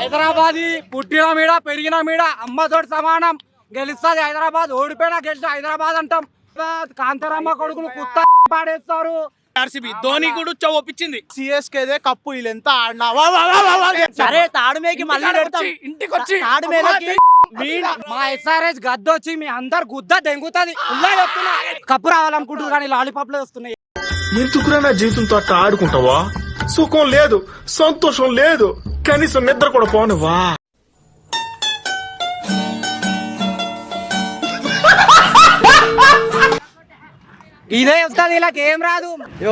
హైదరాబాద్ పుట్టిన మీద పెరిగిన మీద అమ్మతోటి సమానం. గెలుస్తుంది హైదరాబాద్, ఓడిపోయినా గెలిచి హైదరాబాద్ అంటాం. కాంతారమ్మ కొడుకులు కుత్త పాడేస్తారు. ఆర్సీబీ ధోని కూడా ఒప్పించింది. సిఎస్కేదే కప్పు వీళ్ళు ఎంత ఆడినా సరే తాడుమేకి మళ్ళీ పెడతాం ఇంటికి వచ్చి తాడుమేలకి మా ఎస్ఆర్ఎస్ గద్దొచ్చి మీ అందరు గుద్ద దెంగుతుంది. కప్పు రావాలనుకుంటున్నారు కానీ లాలీపాప్లు వస్తున్నాయి. ఎందుకురా నా జీవితంతో అట్లా ఆడుకుంటావా? సుఖం లేదు, సంతోషం లేదు, కనీసం నిద్ర కూడా పోనువా? ఇదే వస్తుంది, ఇలా ఏం రాదు.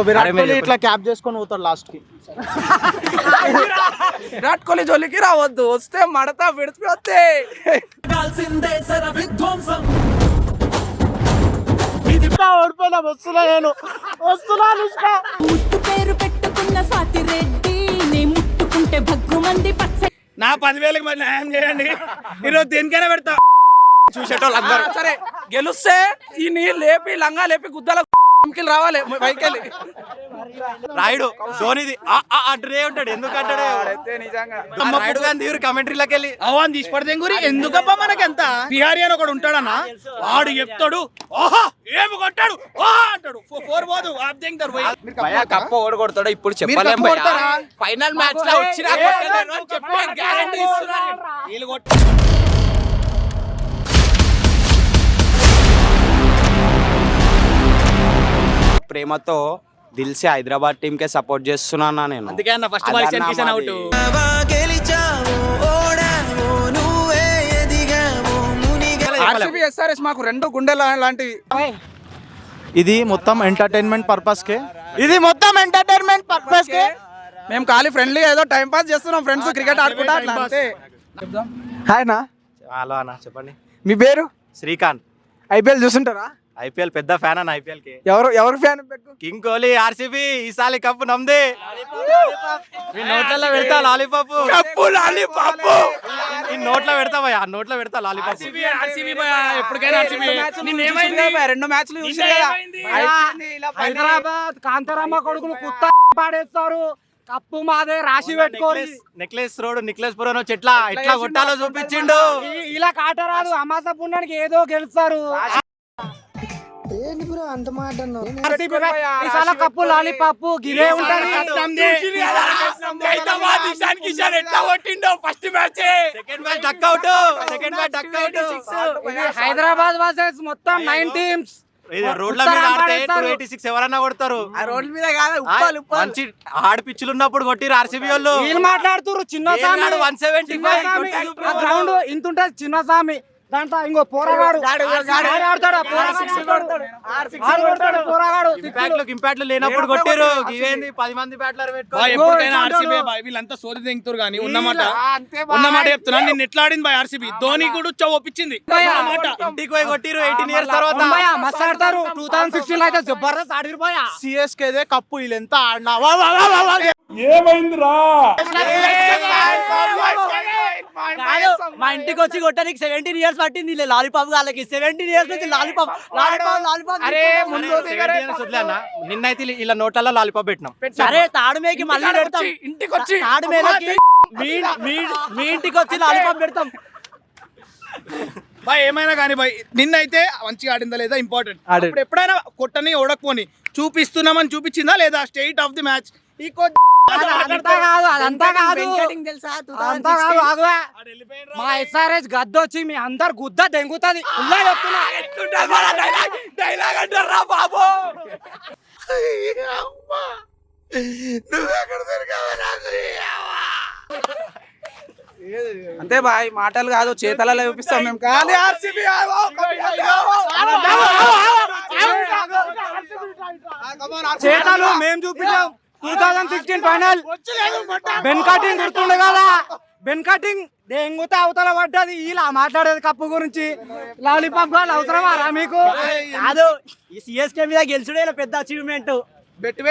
విరాట్ కోహ్లీ ఇట్లా క్యాప్ చేసుకొని పోతాడు లాస్ట్ కి. విరాట్ కోహ్లీ జోలికి రావద్దు, వస్తే మడతా విడిచిపోతే ఓడిపోయినా వస్తున్నా నేను వస్తున్నాను. ముట్టు పేరు పెట్టుకున్న స్వాతి రెడ్డి నీ ముట్టుకుంటే భగ్గు మంది పచ్చ. నా 10,000కి మరి న్యాయం చేయండి. ఈరోజు దేనికైనా పెడతా. చూసేటోళ్ళు అందరూ సరే గెలుస్తే ఈ నీళ్ళు లేపి లంగా లేపి గుద్దల రావాలి పైకెళ్ళి. రాయుడు ధోనిది అంటూనే ఉంటాడు. ఎందుకు అంటాడు? రాయుడు గాని తీరు కమెంటరీలోకి వెళ్ళి అవన్ తీసిపడితే గురి ఎందుకబ్బా మనకెంత. బిహారీ అని ఒకడు ఉంటాడన్నా, వాడు చెప్తాడు ఓహా ఏమి కొట్టాడు ఓహా అంటాడు. 4 పోదు కప్పు ఓడగొడతాడు. ఇప్పుడు చెప్పలేం. ఫైనల్ మ్యాచ్ లో వచ్చినా చెప్పే గ్యారంటీ ఇస్తున్నారు. ప్రేమతో దిల్సే హైదరాబాద్ టీమ్ కే సపోర్ట్ చేస్తున్నా నేను. అందుకే అన్న first ball Kishan out. RCB SRS మాకు 2 గుండెల లాంటివి. ఇది మొత్తం ఎంటర్టైన్మెంట్ పర్పస్ కే. మేము ఖాళీ ఫ్రెండ్లీ ఏదో టైం పాస్ చేస్తున్నాం. ఫ్రెండ్స్ క్రికెట్ ఆడుకుంటా అట్లా అంతే. హాయ్ నా, హలో అన్న చెప్పండి. మీ పేరు? శ్రీకాంత్. ఐపీఎల్ చూస్తుంటారా? ఐపీఎల్ పెద్ద ఫ్యాన్ అన్న. ఐపీఎల్ కి ఎవరు ఫ్యాన్? కింగ్ కోహ్లీ, ఆర్సీబీ ఈసారి కప్పు నమ్దే. మీ నోట్లలో పెడతా లాలీపాప్. ఈ నోట్లో పెడతా భయ, ఆ నోట్లో పెడతా లాలీపాప్. ఎప్పటికైనా రెండు మ్యాచ్లు హైదరాబాద్ కాంతారమ్మ కొడుకులు కుత్త పాడేస్తారు. కప్పు మాదే, రాసి పెట్టుకోరు. నెక్లెస్ రోడ్ నిక్లెస్ పురం ఎట్లా కొట్టాలో చూపించిండు. ఇలా కాట రాదు. అమాస పుణ్యానికి ఏదో గెలుస్తారు. కప్పు లాలీపాప్ గిరే ఉంటది. హైదరాబాద్ వర్సెస్ మొత్తం 9 టీమ్స్. రోడ్ల మీద ఆడితే 286 ఎవరన్నా కొడతారు. రోడ్ల మీద కాదు, మంచి ఆడ పిచ్చులు ఉన్నప్పుడు కొట్టిరు ఆర్సీబీ వాళ్ళు. వీళ్ళు మాట్లాడుతున్నారు. చిన్న 175 గ్రౌండ్ ఇంత ఉంటది. చిన్న స్వామి దాంట్లో ఇంకో పోరాగాడు ఇంపాక్ట్లు లేనప్పుడు కొట్టారు. ఇవేంది 10 మంది బ్యాట్లర్ వీళ్ళంతా సోది తెంగుతారు కానీ ఉన్నమాట చెప్తున్నా. నిన్న ఎట్లా ఆడింది బాయ్ ఆర్సీబీ. ధోని కూడా ఒప్పించింది. ఇంటికి పోయి కొట్టిరు 18 ఇయర్స్ తర్వాత. మస్తు ఆడతారు. 2016 అయితే జబర్దస్త్ ఆడిరు పోయా. సిఎస్కేదే కప్పు వీళ్ళు ఎంత ఆడినా మా ఇంటికి వచ్చి కొట్టడానికి 17 ఇయర్స్ పట్టింది. లాలీపాప్ వాళ్ళకి 17 ఇయర్స్ నుంచి లాలీపాప్. నిన్నైతే ఇలా నోట్లలో లాలీపాప్ పెట్టినాం. సరే తాడుమేకి మళ్ళీ పెడతాం. ఇంటికి వచ్చి తాడుమేలకి మీ ఇంటికి వచ్చి లాలీపాప్ పెడతాం. బాయ్ ఏమైనా కానీ బాయ్ నిన్నైతే మంచిగా ఆడిందా లేదా ఇంపార్టెంట్. ఇప్పుడు ఎప్పుడైనా కొట్టని ఓడకపోని చూపిస్తున్నామని చూపించిందా లేదా? స్టేట్ ఆఫ్ ది మ్యాచ్ ఈ మా ఎస్ఆర్ఎస్ గద్దొచ్చి మీ అందరు గుద్ద దెంగుతుంది. అంతే బాయ్, మాటలు కాదు చేతలలో చూపిస్తాం మేము. కానీ చేతలు మేము చూపించాం. 2016 ఫైనల్ బెన్ కటింగ్ గుర్తుండే కదా. బెన్ కటింగ్ దెంగుతా అవతల పడ్డది. ఇలా మాట్లాడేది కప్పు గురించి. లాలీపాప్ గారు అవసరమా రా మీకు? కాదు, ఈ సిఎస్కే మీద గెలుచుడే పెద్ద అచీవ్మెంట్. పెట్టిన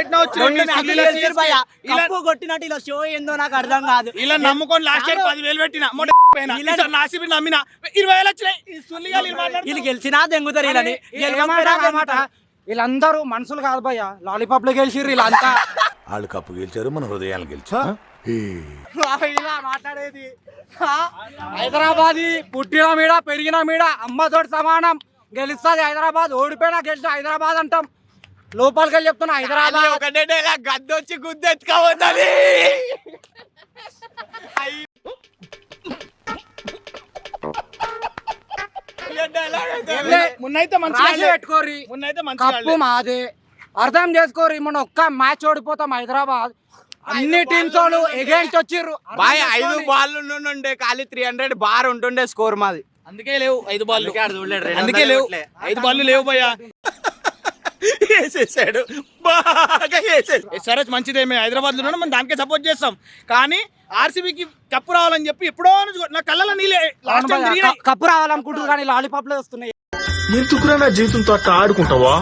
కప్పు కొట్టినట్టు ఇలా షో ఏందో నాకు అర్థం కాదు. ఇలా నమ్ముకొని లాస్ట్ ఇయర్ 10,000 పెట్టిన నాసిబి నమ్మిన 20,000 వచ్చినాయి. వీళ్ళు గెలిచినా దెంగుతారు. వీళ్ళని మాట వీళ్ళందరూ మనుషులు కాదు భయ్య. లాలీపాప్ లో గెలిచిర్రు వీళ్ళంతా. వాళ్ళు కప్పు గెలిచారు, మన హృదయాలు గెలిచారు. ఇలా మాట్లాడేది హైదరాబాద్ పుట్టిన మీద పెరిగిన మీద అమ్మతోటి సమానం. గెలుస్తుంది హైదరాబాద్, ఓడిపోయినా గెలిచిన హైదరాబాద్ అంటాం. లోపలికి వెళ్ళి చెప్తున్నా హైదరాబాద్ ఒకటే గద్దొచ్చి గుద్దెత్తుకోవద్దని. మున్నైతే మంచిగా రాసి పెట్టుకోరి, మున్నైతే మంచిగా కప్పు మాదే. అర్థం చేసుకోరి, మన ఒక్క మ్యాచ్ ఓడిపోతాం హైదరాబాద్. అన్ని టీమ్స్ వాళ్ళు ఎగెన్స్ట్ వచ్చిర్రు. బాయ్ 5 బాల్ ఉండే ఖాళీ 300 బార్ ఉంటుండే స్కోర్ మాది. అందుకే లేవు 5 బాల్, అందుకే లేవు 5 బాల్ లేవు భయ్యా. వేసేసాడు బాగా వేసేసాడు. సరే మంచిదేమే, హైదరాబాద్ లో మనం దానికే సపోర్ట్ చేస్తాం. కానీ ఆర్సీబీకి కప్పు రావాలని చెప్పి ఎప్పుడో నా కళ్ళలో నీళ్ళే లాస్ట్ టైం తిరిగినాయి. కప్పు రావాలనుకుంటున్నారు కానీ లాలీపాప్ లో వస్తున్నాయి. ఎందుకురా నా జీవితంతో అట్లా ఆడుకుంటావా?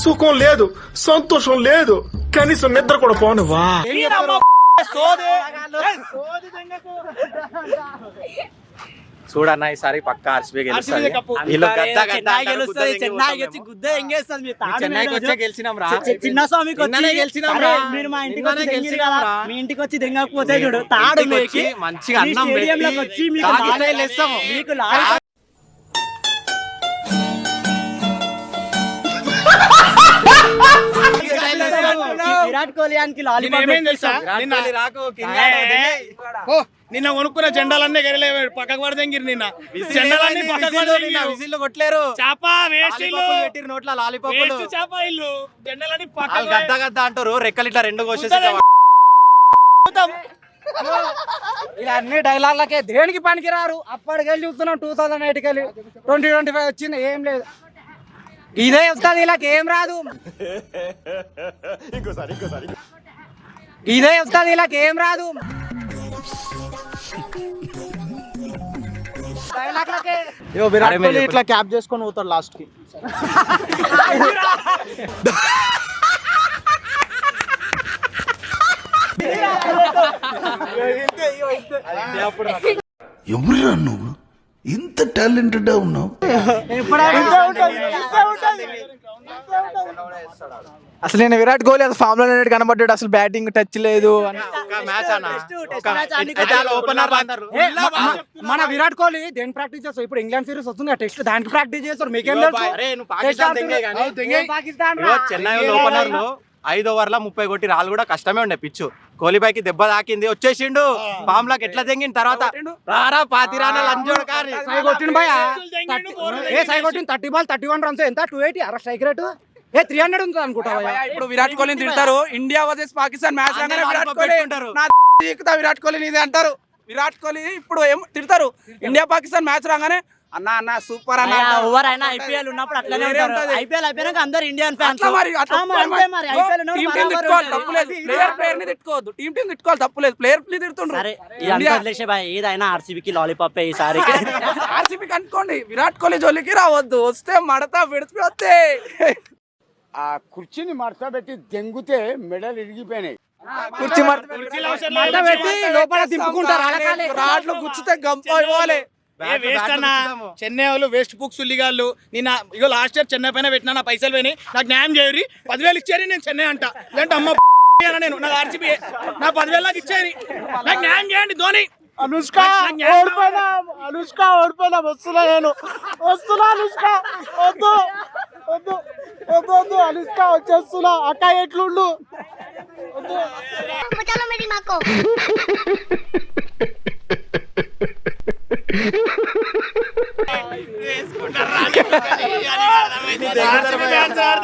సుఖం లేదు, సంతోషం లేదు, కనీసం నిద్ర కూడా పోనివా? చూడన్న ఈసారి పక్క ఆర్సీబీ గెలుస్తుంది. చెన్నైకి వచ్చే గెలిచినాం రా. చిన్న స్వామికి మీరు మా ఇంటికి వచ్చి దెంగిరు కదా, మీ ఇంటికి వచ్చి దెంగకపోతే చూడు తాడు మేకి మంచిగా అన్నం స్టేడియంలోకి వచ్చి మీకు మీకు విరాట్ కోహ్లీ అని నిన్న కొనుక్కున్న జెండాలన్నీ గెరలేవు, పక్కకు పడదెంగిరు. నిన్న జెండాలన్నీ పక్కకు విజిల్ కొట్టలేరు. చాప వేస్ట్ పెట్టిరు నోట్ల లాలీపాపులు. చాప ఇల్లు జెండాలన్నీ వాళ్ళు గద్ద గద్ద అంటారు, రెక్కలు ఇట్లా 2 కోసేసి ఇలా అన్ని డైలాగ్లకే దేనికి పనికిరారు. అప్పటికెళ్ళి చూస్తున్నాం 2008కి వెళ్ళి 2025 వచ్చింది, ఏం లేదు. ఇదే వస్తుంది, వీళ్ళకి ఏం రాదు. ఇదే వస్తుంది, వీళ్ళకి ఏం రాదు. డైలాగ్లకే విరాట్ కోహ్లీ ఇట్లా క్యాప్ చేసుకొని పోతాడు లాస్ట్ కి. ఎవరురా నువ్వు ఇంత టాలెంటెడ్ ఉన్నావు? అసలు నేను విరాట్ కోహ్లీ అసలు ఫామ్ లో కనబడ్డాడు, అసలు బ్యాటింగ్ టచ్ లేదు. మన విరాట్ కోహ్లీ దేని ప్రాక్టీస్ చేస్తారు? ఇప్పుడు ఇంగ్లాండ్ సిరీస్ వస్తుంది, టెస్ట్ దానికి ప్రాక్టీస్ చేస్తారు. మీకేం తెలుసు? పాకిస్తాన్ చెన్నై ఓపెనర్ లో 5 ఓవర్ల 30 కొట్టి రాళ్ళు కూడా కష్టమే ఉండే. పిచ్చు కోహ్లీపైకి దెబ్బ తాకింది, వచ్చేసిండు ఫామ్ లోకి. ఎట్లా తెంగిన తర్వాత రారా పాతిరానా లంజోడు కానీ సై కొట్టిండు భయ. సై కొట్టింది 30 బాల్ 31 రన్స్. ఎంత 280 అర స్ట్రైక్ రేటు. 300 ఉంది అనుకుంటా. ఇప్పుడు విరాట్ కోహ్లీని తిడతారు. India versus Pakistan match Virat Kohli నీదే అంటారు. విరాట్ కోహ్లీ ఇప్పుడు ఏం తిడతారు? ఇండియా పాకిస్తాన్ మ్యాచ్ రాగానే అన్న అన్న సూపర్ అన్న. ఎవరైనా ఐపీఎల్ ఉన్నప్పుడు అట్లనే ఉంటారు. ఐపీఎల్ అయిపోయినాక అందరు ఇండియన్ ఫ్యాన్స్. తిట్టుకోవద్దు, టీం తిట్టుకోవాలి, తప్పులేదు. ప్లేయర్ తిడుతుండ్రు. ఏదైనా ఆర్సీబీకి లాలీపాప్ ఈసారి. ఆర్సీబీకి అనుకోండి, విరాట్ కోహ్లీ జోలికి రావద్దు. వస్తే మడతా విడిచిపోతే ఆ కుర్చీని మడత పెట్టి దెంగుతే మెడలు ఇరిగిపోయినాయి. కుర్చీ మడత పెట్టి లోపల దింపుకుంటారు. రాడ్లు గుచ్చితే గంప ఇవ్వాలి. వేస్ట్ అన్న, చెన్నై వాళ్ళు వేస్ట్ బుక్స్ ఉల్లిగాళ్ళు. నేను ఇగో లాస్ట్ ఇయర్ చెన్నై పైన పెట్టినా, నా పైసలు పోయినాయి, నాకు న్యాయం చేయరు. 10,000 ఇచ్చారు, నేను చెన్నై అంట. లేదంటే అమ్మ నేను నాకు ఆర్సీబీ నా 10,000 నాకు ఇచ్చారు, నాకు న్యాయం చేయండి. ధోని అనుష్క ఓడిపోయినా వస్తున్నా, నేను వస్తున్నా. అనుష్క వద్దు వద్దు వద్దు వద్దు, అనుష్క వచ్చేస్తున్నా. అక్క ఎట్లుండు?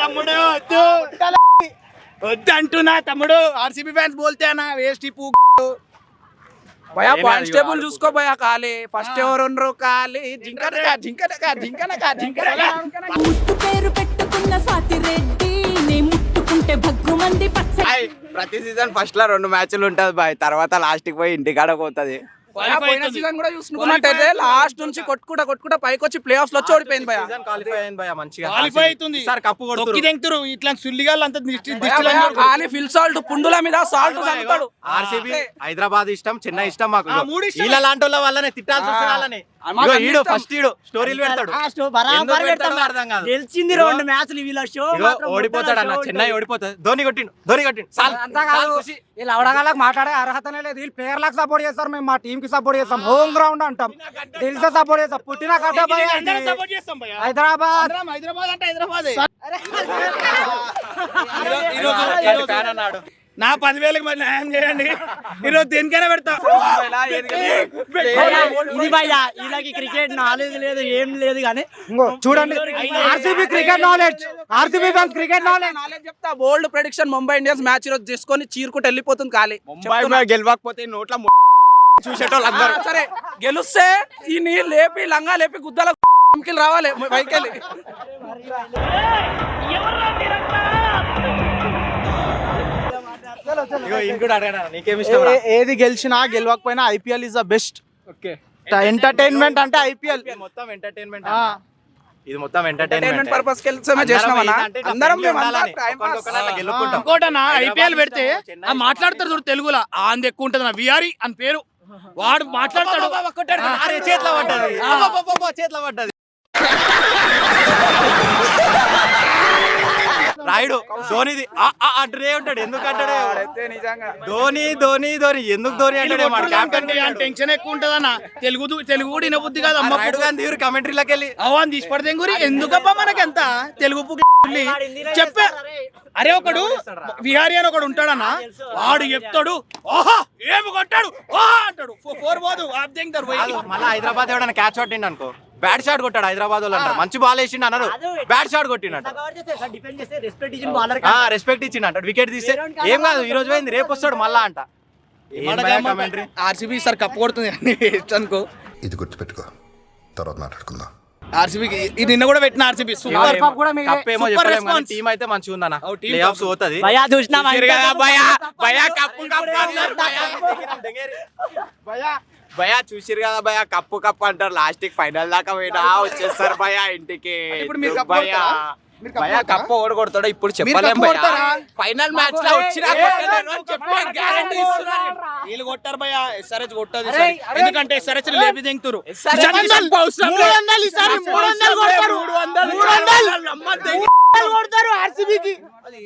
తమ్ముడు వద్దు అంటున్నా. తమ్ముడు ఆర్సీబీ ఫ్యాన్స్ బోల్తే అన్న వేస్ట్. భయా పాయింట్స్ టేబుల్ చూసుకో భయా. ఖాళీ ఫస్ట్ ఎవరు ఉండరు, ఖాళీ జింకనక జింకనక జింకనక జింకనక. ముట్టు పేరు పెట్టుకున్న స్వాతి రెడ్డి, నీ ముట్టుకుంటే భగ్గుమంది పచ్చ. ప్రతి సీజన్ ఫస్ట్ లో 2 మ్యాచ్లు ఉంటది బాయ్, తర్వాత లాస్ట్ కి పోయి ఇంటికాడ పోతుంది. పోయిన సీజన్ కూడా చూసుకున్నట్టయితే లాస్ట్ నుంచి కొట్టుకుంటా పైకి వచ్చి ప్లే ఆఫ్స్ లో వచ్చి ఓడిపోయింది భయ. క్వాలిఫై అయింది భయ మంచిగా. క్వాలిఫై అవుతుంది ఈసారి కప్పు కొడుతురు. తెంగుతారు ఇట్లా సుల్లిగాళ్ళు అంతా ఖాళీ ఫిల్ సాల్ట్ పుండుల మీద సాల్ట్ చల్లుతాడు. ఆర్సీబీ హైదరాబాద్ ఇష్టం, చెన్నై ఇష్టం మాకు. మూడు ఇష్టం. వీళ్ళ లాంటి వాళ్ళ వల్లనే తిట్టాల్సి వస్తుంది వాళ్ళని. ఇగో ఈడు ఫస్ట్ ఈడు స్టోరీలు పెడతాడు. ఎందుకు పెడతాడో అర్థం కాదు. గెలిచింది 2 మ్యాచ్లు వీళ్ళ షో ఇగో ఓడిపోతాడు అన్న, చెన్నై ఓడిపోతుంది. ధోని కొట్టిండు. చాలు. అంతా కాదు, వీళ్ళు అవడగాలకు మాట్లాడే అర్హతనే లేదు. వీళ్ళు ప్లేయర్లకు సపోర్ట్ చేస్తారు, మేము మా టీం కి సపోర్ట్ చేస్తాం. హోమ్ గ్రౌండ్ అంటాం, తెలిసే సపోర్ట్ చేస్తాం. పుట్టిన కట్ట సపోర్ట్ చేస్తాం భయ. హైదరాబాద్. హైదరాబాద్ అంటే హైదరాబాద్. ఫ్యాన్ అన్నాడు. నా 10,000కి మరి న్యాయం చేయండి. ఈరోజు దేనికైనా పెడతా. ఇది భయ్యా వీళ్ళకి క్రికెట్ నాలెడ్జ్ లేదు, ఏం లేదు కానీ చూడండి, RCB cricket knowledge, RCB fans cricket knowledge. చెప్తా బోల్డ్ ప్రెడిక్షన్, ముంబై ఇండియన్స్ మ్యాచ్ ఈరోజు తీసుకొని చీరుకుంటూ వెళ్ళిపోతుంది. ఖాళీ గెలవకపోతే నోట్ల చూసేటోళ్ళు అందరూ. సరే గెలుస్తే ఈ నీళ్ళు లేపి లంగా లేపి గుద్దల రావాలి పైకెళ్ళి. ఇగో ఇంకోటి అడగడా, నీకేం ఇష్టం రా? ఏది గెలిచినా గెలవకపోయినా IPL is the best entertainment అంటే ఐపీఎల్ మొత్తం ఎంటర్టైన్మెంట్. ఇది మొత్తం ఎంటర్టైన్మెంట్ పర్పస్ అందరం ఇంకోటన్నా ఐపీఎల్ పెడితే ఆ మాట్లాడతారు చూడు తెలుగులో, అంది ఎక్కువ ఉంటుంది నా విఆర్ఈ అని పేరు. వాడు మాట్లాడతాడు, చేతిలో పడ్డది, చేతిలో పడ్డది. రాయుడు ధోనిది అంటూనే ఉంటాడు. ఎందుకు అంటాడే ధోని ధోని ధోని, ఎందుకు ధోని అంటాడే? టెన్షన్ ఎక్కువ ఉంటది అన్న. తెలుగు కూడా వినబుద్ధి కాదు. అమ్మ రాయుడు గాంధీ కమెంటరీలోకి వెళ్ళి అవన్నీ తీసి పడితే గురి ఎందుకబ్బా మనకెంత తెలుగు చెప్పే. అరే ఒకడు విహారీ అని ఒకడు ఉంటాడన్న, వాడు చెప్తాడు ఓహా ఏమి కొట్టాడు ఓహా అంటాడు. 4 పోదు ఆపుతారు. మళ్ళీ హైదరాబాద్ ఎవడన్నా క్యాచ్ పట్టిండు అనుకో, బ్యాట్ షాట్ కొట్టాడు హైదరాబాద్ వాళ్ళు అంటారు. మంచి బాల్ వేసిండు అన్నారు, బ్యాట్ షాట్ కొట్టిండు. రెస్పెక్ట్ ఇచ్చిండు అంటాడు. వికెట్ తీస్తే ఏం కాదు, ఈ రోజు పోయింది రేపు వస్తాడు మళ్ళా అంట. ఆర్సీబీ సార్ కప్పు కొడుతుంది అనుకో. ఇది గుర్తుపెట్టుకో, తర్వాత మాట్లాడుకుందాం. ఆర్సీబీకి నిన్న కూడా పెట్టిన ఆర్సీబీ సూపర్ కప్ ఏమో చెప్పలేము కానీ టీం అయితే మంచిగా ఉందన్న. ప్లే ఆఫ్స్ పోతది. భయ్యా చూసినా భయ చూసిరు కదా భయ, కప్పు కప్పు అంటారు, లాస్ట్ కి ఫైనల్ దాకా పోయినా వచ్చేస్తారు భయ ఇంటికి. భయ కప్పు ఓడి కొడతాడు ఇప్పుడు చెప్పలేము భయ. ఫైనల్ మ్యాచ్ లో వచ్చినా గ్యారంటీ ఇస్తున్నారు. వీళ్ళు కొట్టారు భయ, ఎస్ఆర్హెచ్ కొట్టదు. ఎందుకంటే ఎస్ఆర్హెచ్ లేపి దింగుతారు.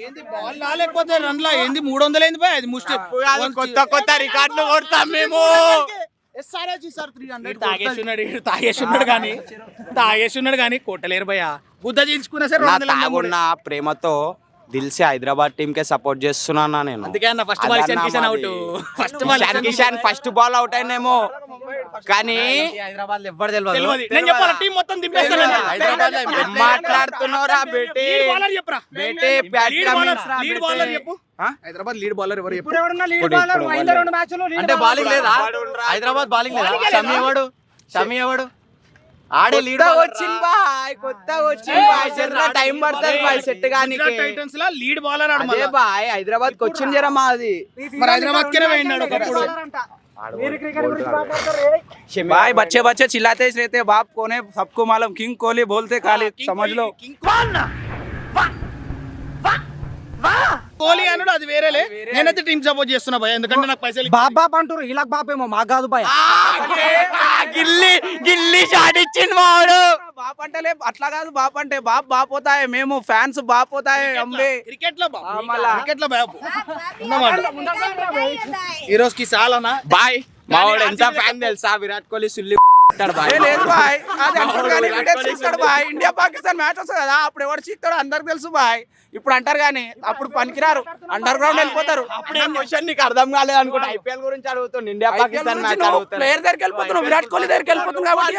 ఏంది బాల్ రాలేకపోతే రన్లా ఏంది 300 ఏంది భయ? అది ముష్టి కొత్త కొత్త రికార్డులు కొడతాం మేము. తాగేసున్నాడు కానీ కొట్టలేరు భయ. గుద్ద చీల్చుకున్నా సరే తాగున్న ప్రేమతో దిల్సే హైదరాబాద్ టీం కే సపోర్ట్ చేస్తున్నా నేను. అందుకే అన్న first ball Ishan Kishan out. Kishan first ball out అయినేమో కానీ హైదరాబాద్ లో ఎవ్వరు తెలియదు. నేను చెప్పాలి టీం మొత్తం దింపేస్తాను. మాట్లాడుతున్నారా బేటే చెప్పరా బేటే లీడ్ బౌలర్ చెప్పు. హైదరాబాద్ లీడ్ బౌలర్ ఎవరు చెప్పు. అంటే బౌలింగ్ లేదా హైదరాబాద్? బౌలింగ్ లేదా? షమి ఎవడు ఆడే లీడ్ వచ్చింది బాయ్, కొత్త వచ్చింది టైం పడుతుంది బాయ్ సెట్ గానీ. టైటన్స్ లో లీడ్ బౌలర్ అదే బాయ్ హైదరాబాద్ కి వచ్చింది జర మాది. మరి హైదరాబాద్ కే పోయినాడు ఒకప్పుడు. भाई बच्चे बच्चे चिल्लाते रहते बाप कौन है सबको मालूम, किंग कोहली बोलते खाली समझ लो. కోహ్లీ అన్నాడు అది వేరేలే. నేనైతే టీం సపోర్ట్ చేస్తున్నా భయ, ఎందుకంటే నాకు పైసలు బాబా అంటారు. ఇలా బాపేమో మాకు కాదు భయ. గిల్లి షాట్ ఇచ్చింది మావాడు. బాప్ అంటే అట్లా కాదు, బాప్ అంటే బాప్ పోతాయి, మేము ఫ్యాన్స్ బాప్ పోతాయి. క్రికెట్ లో క్రికెట్ లో ఈ రోజుకి చాలనా బాయ్. మావాడు ఎంత ఫ్యాన్ తెలుసా, విరాట్ కోహ్లీ సుల్లి లేదు బాయ్. బాయ్ ఇండియా పాకిస్తాన్ మ్యాచ్ వస్తుంది కదా, అప్పుడు ఎవరు చీక్తాడు అందరికి తెలుసు బాయ్. ఇప్పుడు అంటారు కానీ అప్పుడు పనికిరారు, అండర్ గ్రౌండ్ వెళ్ళిపోతారు. నీకు అర్థం కాలేదు అనుకుంటా. ఐపీఎల్ గురించి అడుగుతుంది, ఇండియా పాకిస్తాన్ మ్యాచ్ ప్లేయర్ దగ్గరికి వెళ్ళిపోతున్నావు, విరాట్ కోహ్లీ దగ్గరికి వెళ్ళిపోతుంది కాబట్టి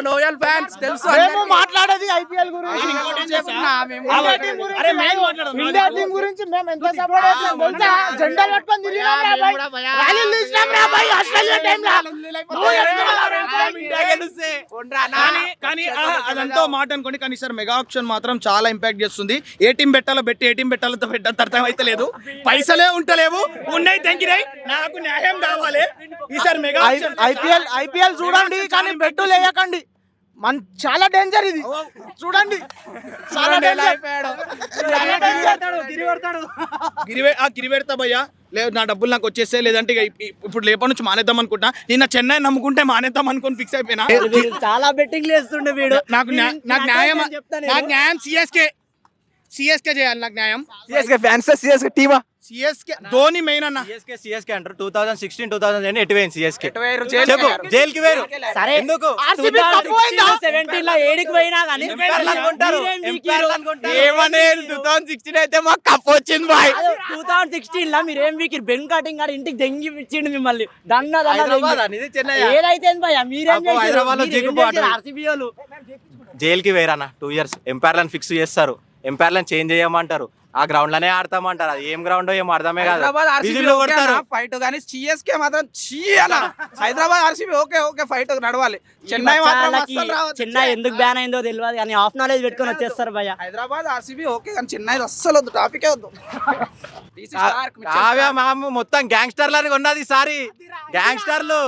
లోయల్ ఫ్యాన్స్ తెలుసు. మాట్లాడేది ఐపీఎల్ గురించి. టీం గురించి మేము ఎంత సపోర్ట్ చేస్తాం తెలుసా? జెండాలు పట్టుకొని తిరిగినాం రా భయ్. ర్యాలీలు తీసినాం రా భయ్ ఆస్ట్రేలియా టైంలో. కానీ అదంతా మాట అనుకోండి, కానీ సార్ మెగా ఆప్షన్ మాత్రం చాలా ఇంపాక్ట్ చేస్తుంది. ఏ టీం పెట్టాలో పెట్టి ఏ టీం పెట్టాలో అర్థం అయితే లేదు. పైసలే ఉంటలేవు, ఉన్నాయి తెంగినాయి. నాకు న్యాయం కావాలి ఈసారి మెగా ఆప్షన్. ఐపీఎల్ చూడండి కానీ బెట్టు లేయకండి. చాలా డేంజర్ ఇది చూడండి. చాలా డేంజర్. గిరి పెడతా భయ్యా, లేదు నా డబ్బులు నాకు వచ్చేస్తే, లేదంటే ఇక ఇప్పుడు లేపటి నుంచి మానేద్దాం అనుకుంటా. నిన్న చెన్నై నమ్ముకుంటే మానేద్దాం అనుకుని ఫిక్స్ అయిపోయినా. చాలా బెట్టింగ్ వేస్తుండే వీడు. నాకు న్యాయం సిఎస్కే చేయాలి. నాకు న్యాయం సిఎస్కే ఫ్యాన్స్ సిఎస్కే టీమా సిఎస్కే ధోని మెయిన్ అన్న. సిఎస్కే అంటారు 2016 2018 ఎటు పోయింది సిఎస్కే? చెప్పు. జైలుకి వేరు. సరే ఎందుకు 17 లో ఏడికి పోయినా కానీ ఏమనే 2016 అయితే మాకు కప్పు వచ్చింది బాయ్. 2016 లో మీరు ఏం వీకి బెన్ కటింగ్ గారు ఇంటికి దెంగి ఇచ్చిండు మిమ్మల్ని. చెన్నై ఏదైతే మీరేం హైదరాబాద్ లో ఆర్సీబీ వాళ్ళు జైలుకి వేరన్న 2 years ఎంపైర్లను ఫిక్స్ చేస్తారు, ఎంపైర్లను చేంజ్ చేయమంటారు, ఆ గ్రౌండ్ లోనే ఆడతామంటారు. అది ఏం గ్రౌండ్ ఏమో అర్థమే కాదు. ఫైట్ కానీ సిఎస్కే మాత్రం హైదరాబాద్ ఆర్సీబీ ఓకే ఫైట్ నడవాలి. చెన్నై మాత్రం అస్సలు రావద్దు. చెన్నై ఎందుకు బ్యాన్ అయిందో తెలియదు కానీ హాఫ్ నాలెడ్జ్ పెట్టుకొని వచ్చేస్తారు భయ్య. హైదరాబాద్ ఆర్సీబీ ఓకే కానీ చెన్నై అస్సలు వద్దు, టాపికే వద్దు. కావ్య మామ మొత్తం గ్యాంగ్స్టర్లని ఉన్నది సారి. గ్యాంగ్స్టర్లు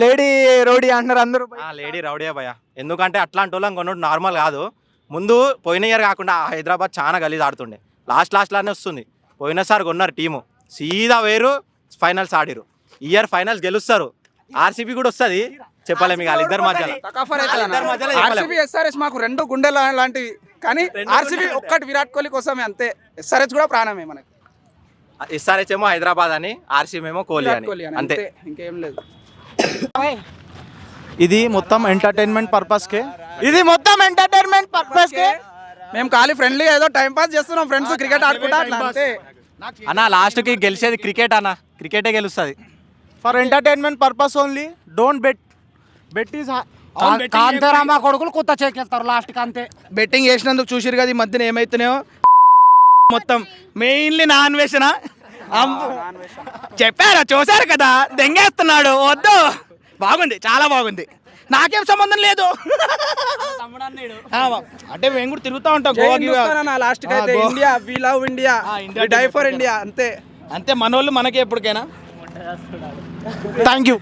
లేడీ రోడీ అంటున్నారు అందరూ. లేడీ రౌడీయే భయ. ఎందుకంటే అట్లాంటి వాళ్ళని కొనుడు నార్మల్ కాదు. ముందు పోయిన ఇయర్ కాకుండా హైదరాబాద్ చాలా గలీజ్ ఆడుతుండే, లాస్ట్లానే వస్తుంది. పోయినసారి కొన్నారు టీము, సీదా వేరు ఫైనల్స్ ఆడిరు. ఇయర్ ఫైనల్స్ గెలుస్తారు. ఆర్సీబీ కూడా వస్తుంది, చెప్పలేము. ఇక ఇద్దరు మధ్యలో ఆర్సీబీ ఎస్ఆర్ఎస్ మాకు 2 గుండెలు లాంటివి, కానీ ఆర్సీబీ ఒక్కటి విరాట్ కోహ్లీ కోసమే అంతే. ఎస్ఆర్ఎస్ కూడా ప్రాణమే మనకి. ఎస్ఆర్హెచ్ ఏమో హైదరాబాద్ అని, ఆర్సీబీ ఏమో కోహ్లీ అని అంతే, ఇంకేం లేదు. ఇది మొత్తం ఎంటర్టైన్మెంట్ పర్పస్ కే మేము ఖాళీ ఫ్రెండ్లీ ఏదో టైం పాస్ చేస్తున్నాం ఫ్రెండ్స్, క్రికెట్ ఆడుకుంటా అట్లా అంతే. అన్న లాస్ట్ కి గెలిచేది క్రికెట్ అన్న, క్రికెటే గెలుస్తుంది. For entertainment purpose only. Don't bet is కాంతారామా కొడుకులు కొత్త చేకేస్తారు లాస్ట్ కి అంతే. బెట్టింగ్ చేసినందుకు చూసిరు కదా ఈ మధ్యన ఏమైతున్నాయో. మొత్తం మెయిన్లీ నాన్ వేషనా చెప్పారా, చూసారు కదా, దెంగేస్తున్నాడు. వద్దు, బాగుంది, చాలా బాగుంది, నాకేం సంబంధం లేదు. అంటే మేము కూడా తిరుగుతూ ఉంటాం లాస్ట్ కి అయితే India, we love India, we die for India అంతే. అంతే మనోళ్ళు మనకే ఎప్పటికైనా. Thank you.